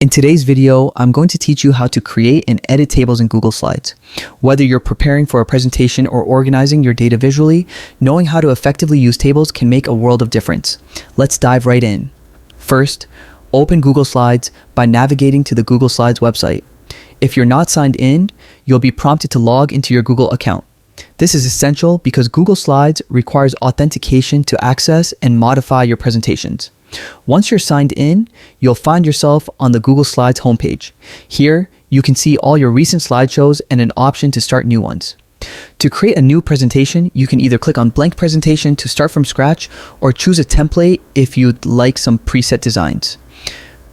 In today's video, I'm going to teach you how to create and edit tables in Google Slides. Whether you're preparing for a presentation or organizing your data visually, knowing how to effectively use tables can make a world of difference. Let's dive right in. First, open Google Slides by navigating to the Google Slides website. If you're not signed in, you'll be prompted to log into your Google account. This is essential because Google Slides requires authentication to access and modify your presentations. Once you're signed in, you'll find yourself on the Google Slides homepage. Here, you can see all your recent slideshows and an option to start new ones. To create a new presentation, you can either click on Blank Presentation to start from scratch or choose a template if you'd like some preset designs.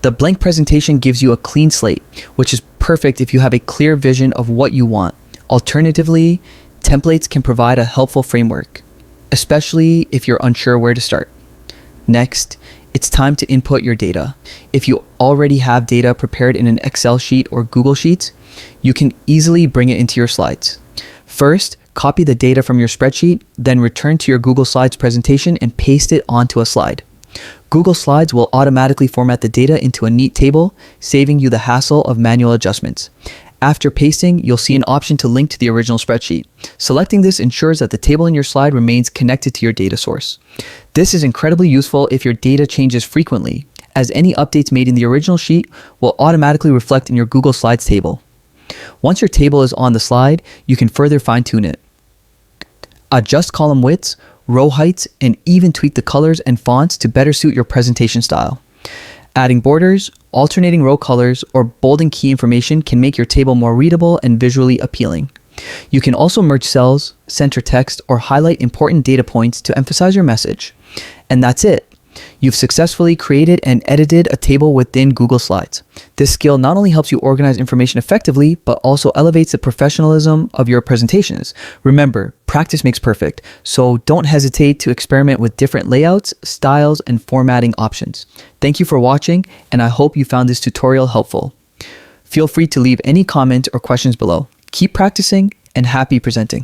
The blank presentation gives you a clean slate, which is perfect if you have a clear vision of what you want. Alternatively, templates can provide a helpful framework, especially if you're unsure where to start. Next, it's time to input your data. If you already have data prepared in an Excel sheet or Google Sheets, you can easily bring it into your slides. First, copy the data from your spreadsheet, then return to your Google Slides presentation and paste it onto a slide. Google Slides will automatically format the data into a neat table, saving you the hassle of manual adjustments. After pasting, you'll see an option to link to the original spreadsheet. Selecting this ensures that the table in your slide remains connected to your data source. This is incredibly useful if your data changes frequently, as any updates made in the original sheet will automatically reflect in your Google Slides table. Once your table is on the slide, you can further fine-tune it. Adjust column widths, row heights, and even tweak the colors and fonts to better suit your presentation style. Adding borders, alternating row colors, or bolding key information can make your table more readable and visually appealing. You can also merge cells, center text, or highlight important data points to emphasize your message. And that's it. You've successfully created and edited a table within Google Slides. This skill not only helps you organize information effectively, but also elevates the professionalism of your presentations. Remember, practice makes perfect, so don't hesitate to experiment with different layouts, styles, and formatting options. Thank you for watching, and I hope you found this tutorial helpful. Feel free to leave any comment or questions below. Keep practicing and happy presenting.